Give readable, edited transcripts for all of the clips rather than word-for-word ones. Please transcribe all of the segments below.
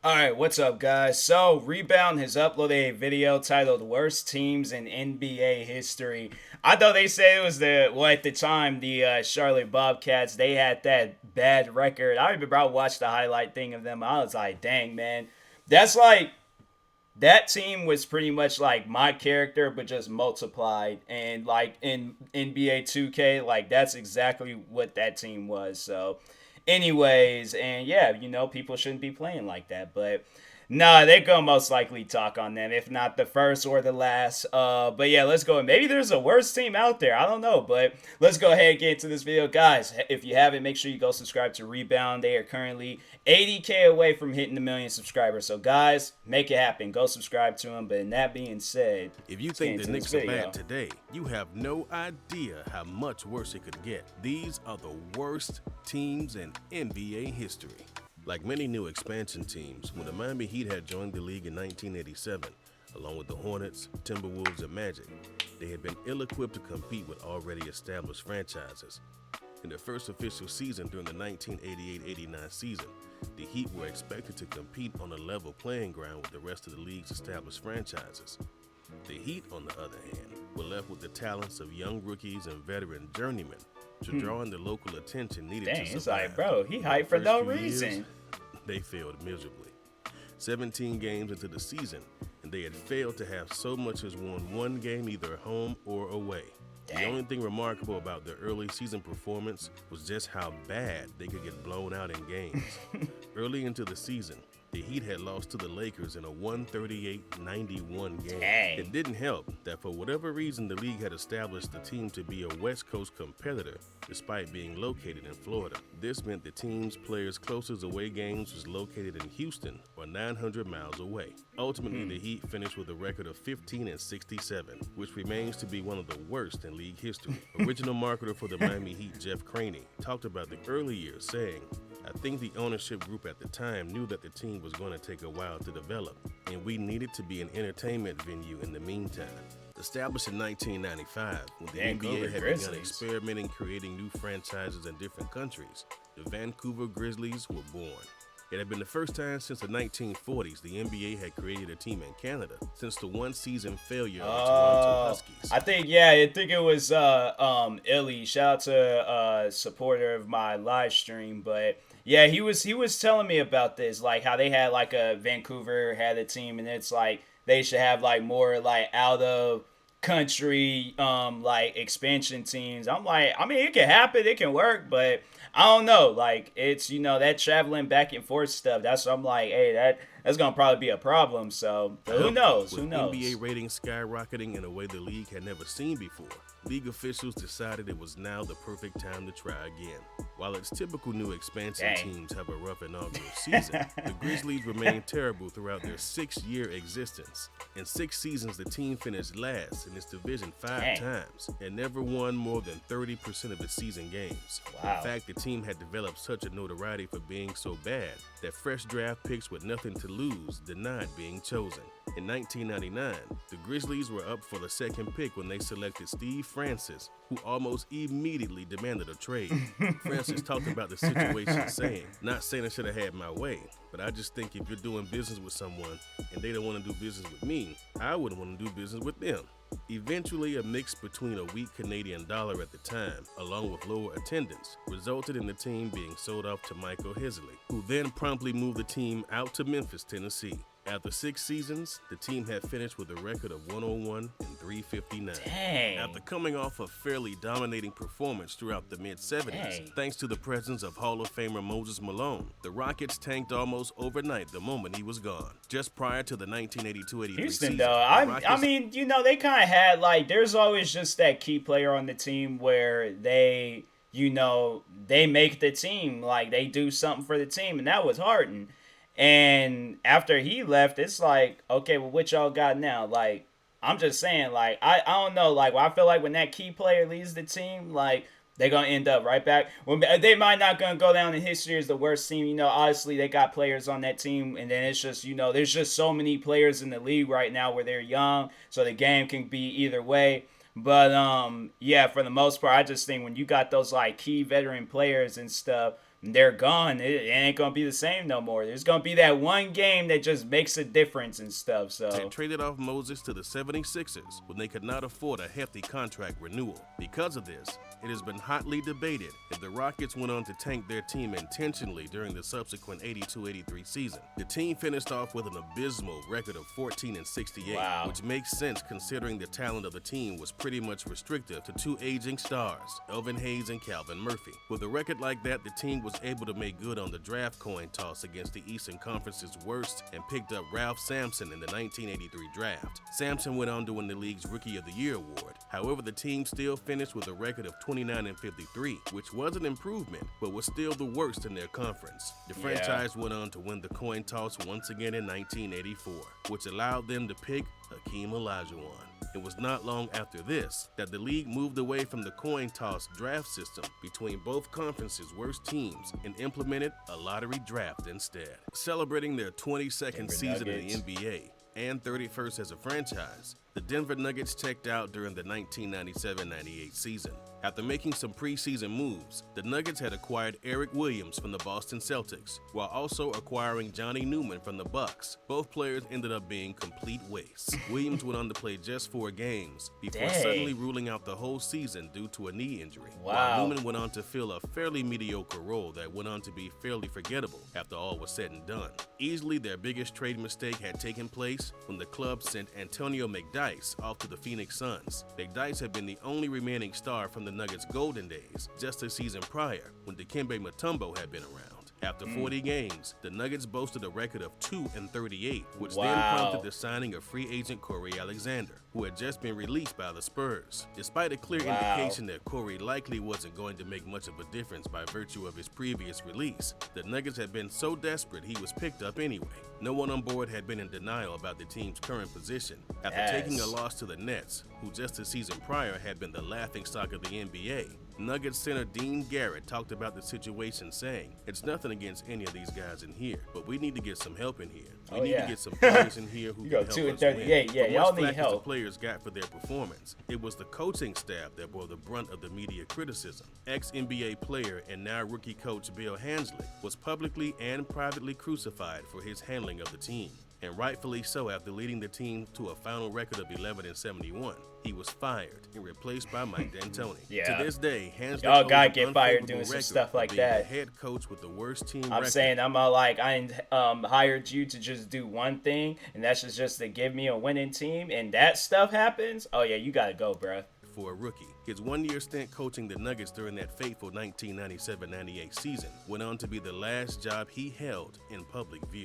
Alright, what's up, guys? So, Rebound has uploaded a video titled Worst Teams in NBA History. I thought they said it was at the time, the Charlotte Bobcats. They had that bad record. I remember I watched the highlight thing of them. I was like, dang, man. That's like, that team was pretty much like my character, but just multiplied. And like in NBA 2K, like that's exactly what that team was. So, anyways, and yeah, people shouldn't be playing like that. But nah, they're gonna most likely talk on them, if not the first or the last. But yeah, let's go. Maybe there's a worse team out there. I don't know, but let's go ahead and get into this video, guys. If you haven't, make sure you go subscribe to Rebound. They are currently 80K away from hitting the million subscribers. So guys, make it happen. Go subscribe to them. But in that being said, if you think the Knicks are bad today, you have no idea how much worse it could get. These are the worst teams in NBA history. Like many new expansion teams, when the Miami Heat had joined the league in 1987, along with the Hornets, Timberwolves, and Magic, they had been ill-equipped to compete with already established franchises. In their first official season during the 1988-89 season, the Heat were expected to compete on a level playing ground with the rest of the league's established franchises. The Heat, on the other hand, were left with the talents of young rookies and veteran journeymen to draw in the local attention needed to survive. It's like, bro, he hyped for no reason. They failed miserably. 17 games into the season, and they had failed to have so much as won one game either home or away. The only thing remarkable about their early season performance was just how bad they could get blown out in games. Early into the season, the Heat had lost to the Lakers in a 138-91 game. It didn't help that for whatever reason the league had established the team to be a West Coast competitor despite being located in Florida. This meant the team's players' closest away games was located in Houston, or 900 miles away. Ultimately, the Heat finished with a record of 15-67, which remains to be one of the worst in league history. Original marketer for the Miami Heat, Jeff Craney, talked about the early years, saying, "I think the ownership group at the time knew that the team was going to take a while to develop, and we needed to be an entertainment venue in the meantime." Established in 1995, when the NBA had begun experimenting creating new franchises in different countries, the Vancouver Grizzlies were born. It had been the first time since the 1940s the NBA had created a team in Canada, since the one-season failure of the Toronto Huskies. I think it was Illy. Shout out to supporter of my live stream, but yeah, he was telling me about this, like how they had like a Vancouver had a team, and it's like they should have like more like out of country like expansion teams. I'm like, I mean, it can happen, it can work, but I don't know. Like it's that traveling back and forth stuff. That's what I'm like, hey, that's gonna probably be a problem. So who knows? With NBA ratings skyrocketing in a way the league had never seen before, league officials decided it was now the perfect time to try again. While its typical new expansion teams have a rough inaugural season, the Grizzlies remained terrible throughout their 6-year existence. In 6 seasons, the team finished last in its division 5 times and never won more than 30% of its season games. Wow. In fact, the team had developed such a notoriety for being so bad that fresh draft picks with nothing to lose denied being chosen. In 1999, the Grizzlies were up for the second pick when they selected Steve Francis, who almost immediately demanded a trade. Francis talked about the situation saying, "Not saying I should have had my way, but I just think if you're doing business with someone and they don't want to do business with me, I wouldn't want to do business with them." Eventually, a mix between a weak Canadian dollar at the time, along with lower attendance, resulted in the team being sold off to Michael Heisley, who then promptly moved the team out to Memphis, Tennessee. After 6 seasons, the team had finished with a record of 101-359. After coming off a fairly dominating performance throughout the mid-70s, thanks to the presence of Hall of Famer Moses Malone, the Rockets tanked almost overnight the moment he was gone. Just prior to the 1982-83 Houston, season, though, I mean, they kind of had like, there's always just that key player on the team where they make the team, like they do something for the team, and that was Harden. And after he left, it's like, okay, well, what y'all got now? Like, I'm just saying, like, I don't know. Like, I feel like when that key player leaves the team, like, they're going to end up right back. Well, they might not going to go down in history as the worst team. Obviously, they got players on that team. And then it's just, there's just so many players in the league right now where they're young. So the game can be either way. But, yeah, for the most part, I just think when you got those, like, key veteran players and stuff, they're gone. It ain't gonna be the same no more. There's gonna be that one game that just makes a difference and stuff. So they traded off Moses to the 76ers when they could not afford a hefty contract renewal. Because of this, it has been hotly debated if the Rockets went on to tank their team intentionally during the subsequent 82-83 season. The team finished off with an abysmal record of 14-68, wow, which makes sense considering the talent of the team was pretty much restricted to two aging stars, Elvin Hayes and Calvin Murphy. With a record like that, the team was able to make good on the draft coin toss against the Eastern Conference's worst and picked up Ralph Sampson in the 1983 draft. Sampson went on to win the league's Rookie of the Year award. However, the team still finished with a record of 29-53, which was an improvement, but was still the worst in their conference. The franchise went on to win the coin toss once again in 1984, which allowed them to pick Hakeem Olajuwon. It was not long after this that the league moved away from the coin toss draft system between both conferences' worst teams and implemented a lottery draft instead. Celebrating their 22nd season in the NBA and 31st as a franchise, the Denver Nuggets checked out during the 1997-98 season. After making some preseason moves, the Nuggets had acquired Eric Williams from the Boston Celtics, while also acquiring Johnny Newman from the Bucks. Both players ended up being complete wastes. Williams went on to play just 4 games before suddenly ruling out the whole season due to a knee injury, while Newman went on to fill a fairly mediocre role that went on to be fairly forgettable after all was said and done. Easily their biggest trade mistake had taken place when the club sent Antonio McDyess off to the Phoenix Suns. McDyess had been the only remaining star from the Nuggets' golden days just a season prior when Dikembe Mutombo had been around. After 40 games, the Nuggets boasted a record of 2-38, which then prompted the signing of free agent Corey Alexander, who had just been released by the Spurs. Despite a clear indication that Corey likely wasn't going to make much of a difference by virtue of his previous release, the Nuggets had been so desperate he was picked up anyway. No one on board had been in denial about the team's current position. After taking a loss to the Nets, who just a season prior had been the laughingstock of the NBA, Nuggets center Dean Garrett talked about the situation, saying, "It's nothing against any of these guys in here, but we need to get some help in here. We need to get some players in here who can help us win." Y'all need help. The players got for their performance, it was the coaching staff that bore the brunt of the media criticism. Ex-NBA player and now rookie coach Bill Hansley was publicly and privately crucified for his handling of the team, and rightfully so. After leading the team to a final record of 11-71, he was fired and replaced by Mike D'Antoni. To this day, Hansley y'all gotta get fired doing some stuff like that. The head coach with the worst team I'm record. saying I hired you to just do one thing, and that's just to give me a winning team, and that stuff happens. Oh yeah, you gotta go, bro. For a rookie, his one-year stint coaching the Nuggets during that fateful 1997-98 season went on to be the last job he held in public view.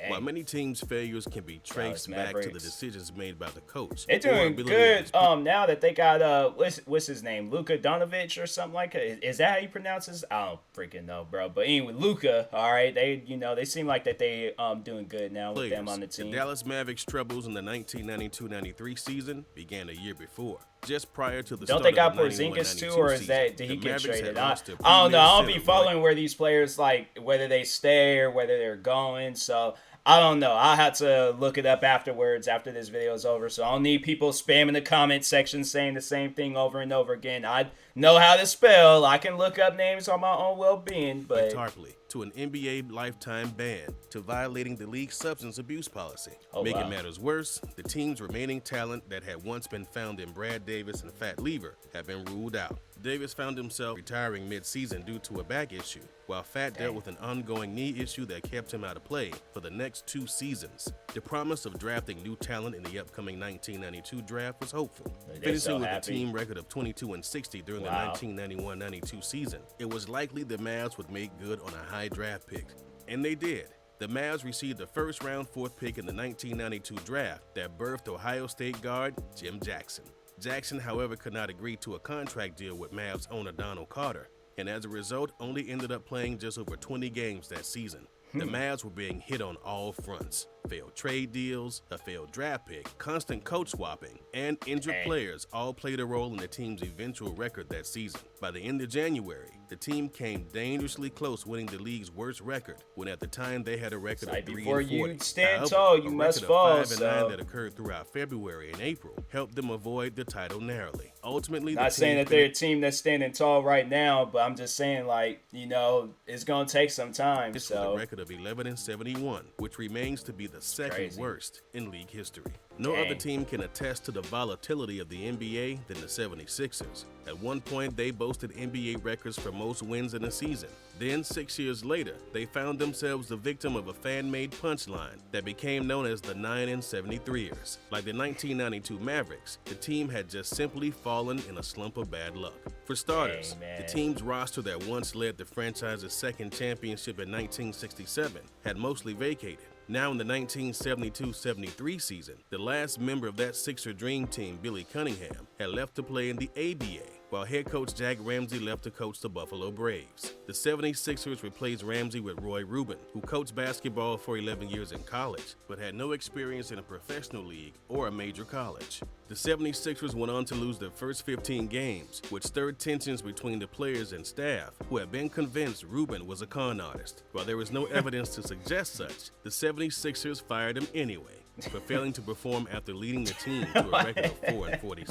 While many teams' failures can be traced back to the decisions made by the coach, they're doing good now that they got what's his name, Luka Doncic or something like that. Is that how you pronounce his? I don't freaking know, bro. But anyway, Luka, all right, they seem like that they doing good now with them on the team. The Dallas Mavericks' troubles in the 1992-93 season began a year before. Just prior to the don't start they got of the Porzingis too, or is that did he get traded? I don't know. I don't be following where these players, like, whether they stay or whether they're going. So I don't know. I'll have to look it up afterwards after this video is over. So I don't need people spamming the comment section saying the same thing over and over again. I know how to spell. I can look up names on my own well-being. But Tarpley to an NBA lifetime ban to violating the league's substance abuse policy. Making matters worse, the team's remaining talent that had once been found in Brad Davis and Fat Lever have been ruled out. Davis found himself retiring mid-season due to a back issue, while Fat dealt with an ongoing knee issue that kept him out of play for the next 2 seasons. The promise of drafting new talent in the upcoming 1992 draft was hopeful. Finishing with a team record of 22-60 during the 1991-92 season, it was likely the Mavs would make good on a high draft pick. And they did. The Mavs received a first-round 4th pick in the 1992 draft that birthed Ohio State guard Jim Jackson. Jackson, however, could not agree to a contract deal with Mavs owner Donald Carter, and as a result, only ended up playing just over 20 games that season. The Mavs were being hit on all fronts. Failed trade deals, a failed draft pick, constant coach swapping, and injured players all played a role in the team's eventual record that season. By the end of January, the team came dangerously close winning the league's worst record, when at the time they had a record of 3-40. Before you stand tall, you must fall. 5-9 that occurred throughout February and April helped them avoid the title narrowly. Ultimately, the Not saying team that they're a team that's standing tall right now, but I'm just saying, like, it's going to take some time. With a record of 11-71, which remains to be the second worst in league history. No other team can attest to the volatility of the NBA than the 76ers. At one point, they boasted NBA records for most wins in a season. Then, 6 years later, they found themselves the victim of a fan-made punchline that became known as the 9-73ers. Like the 1992 Mavericks, the team had just simply fallen in a slump of bad luck. For starters, the team's roster that once led the franchise's second championship in 1967 had mostly vacated. Now in the 1972-73 season, the last member of that Sixer dream team, Billy Cunningham, had left to play in the ABA, while head coach Jack Ramsey left to coach the Buffalo Braves. The 76ers replaced Ramsey with Roy Rubin, who coached basketball for 11 years in college, but had no experience in a professional league or a major college. The 76ers went on to lose their first 15 games, which stirred tensions between the players and staff, who had been convinced Rubin was a con artist. While there was no evidence to suggest such, the 76ers fired him anyway for failing to perform after leading the team to a record of 4-40.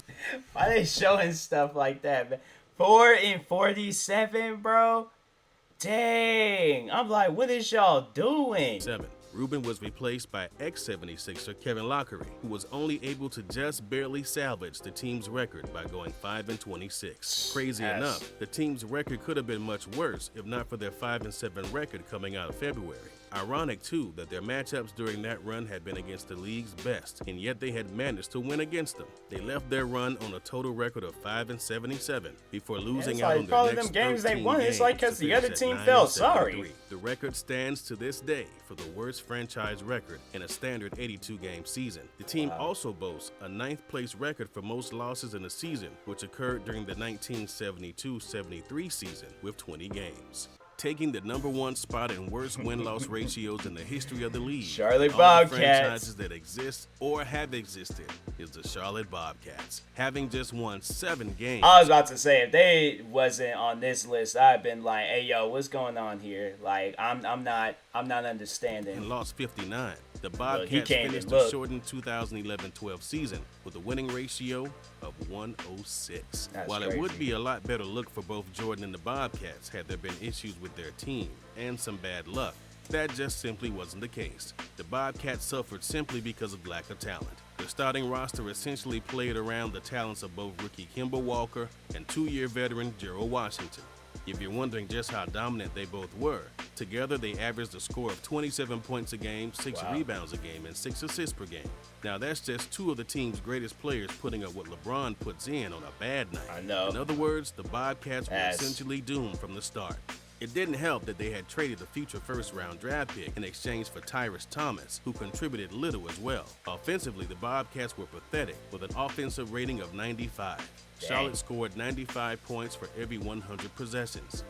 Why are they showing stuff like that, man? 4-47, bro? Dang. I'm like, what is y'all doing? 7. Rubin was replaced by ex-76er Kevin Lockery, who was only able to just barely salvage the team's record by going 5-26. Crazy enough, the team's record could have been much worse if not for their 5-7 record coming out of February. Ironic, too, that their matchups during that run had been against the league's best, and yet they had managed to win against them. They left their run on a total record of 5-77 before losing out on their next 13 games. They won. It's like because the other team fell sorry. The record stands to this day for the worst franchise record in a standard 82-game season. The team also boasts a 9th place record for most losses in a season, which occurred during the 1972-73 season with 20 games. Taking the #1 spot in worst win-loss ratios in the history of the league. Charlotte Bobcats. Bobcats. Franchises that exist or have existed is the Charlotte Bobcats, having just won 7 games. I was about to say, if they wasn't on this list, I'd been like, hey, yo, what's going on here? Like, I'm not understanding. And lost 59. The Bobcats finished the shortened 2011-12 season with a winning ratio of 106. While crazy. It would be a lot better look for both Jordan and the Bobcats had there been issues with their team and some bad luck, that just simply wasn't the case. The Bobcats suffered simply because of lack of talent. Their starting roster essentially played around the talents of both rookie Kemba Walker and 2-year veteran Gerald Washington. If you're wondering just how dominant they both were, together they averaged a score of 27 points a game, 6 rebounds a game, and 6 assists per game. Now that's just 2 of the team's greatest players putting up what LeBron puts in on a bad night. I know. In other words, the Bobcats were essentially doomed from the start. It didn't help that they had traded a future first-round draft pick in exchange for Tyrus Thomas, who contributed little as well. Offensively, the Bobcats were pathetic with an offensive rating of 95. Charlotte scored 95 points for every 100 possessions.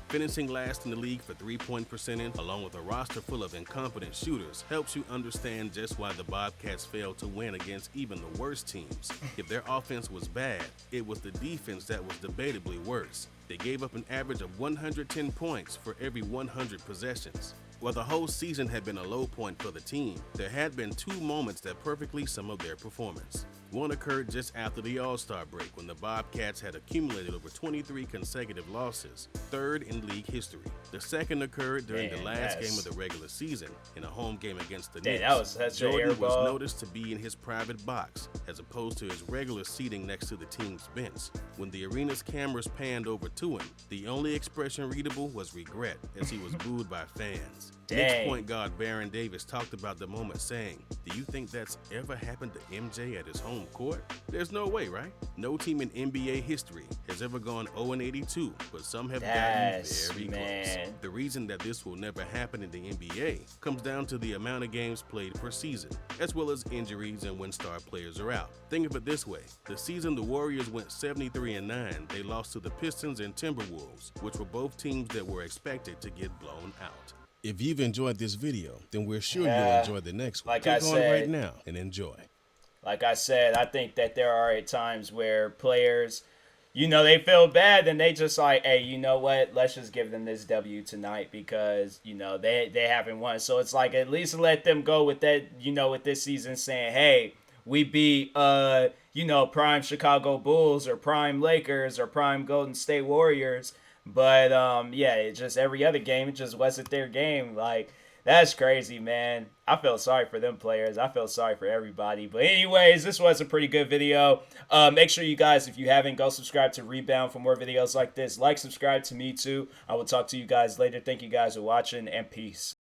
Finishing last in the league for three-point percentage, along with a roster full of incompetent shooters, helps you understand just why the Bobcats failed to win against even the worst teams. If their offense was bad, it was the defense that was debatably worse. They gave up an average of 110 points for every 100 possessions. While the whole season had been a low point for the team, there had been 2 moments that perfectly sum up their performance. One occurred just after the All-Star break when the Bobcats had accumulated over 23 consecutive losses, 3rd in league history. The second occurred during the last game of the regular season in a home game against the Knicks. Jordan was noticed to be in his private box as opposed to his regular seating next to the team's bench. When the arena's cameras panned over to him, the only expression readable was regret as he was booed by fans. Knicks point guard Baron Davis talked about the moment saying, "Do you think that's ever happened to MJ at his home court? There's no way, right? No team in NBA history has ever gone 0-82, but some have gotten very close." The reason that this will never happen in the NBA comes down to the amount of games played per season, as well as injuries and when star players are out. Think of it this way. The season the Warriors went 73-9, they lost to the Pistons and Timberwolves, which were both teams that were expected to get blown out. If you've enjoyed this video, then we're sure you'll enjoy the next one. Click on right now and enjoy. Like I said, I think that there are at times where players, they feel bad and they just like, hey, you know what? Let's just give them this W tonight because, they haven't won. So it's like at least let them go with that, with this season saying, hey, we beat prime Chicago Bulls or prime Lakers or prime Golden State Warriors. But yeah, it just every other game, it just wasn't their game. Like, that's crazy, man. I feel sorry for them players. I feel sorry for everybody. But anyways, this was a pretty good video. Make sure you guys, if you haven't, go subscribe to Rebound for more videos like this. Like, subscribe to me too. I will talk to you guys later. Thank you guys for watching, and peace.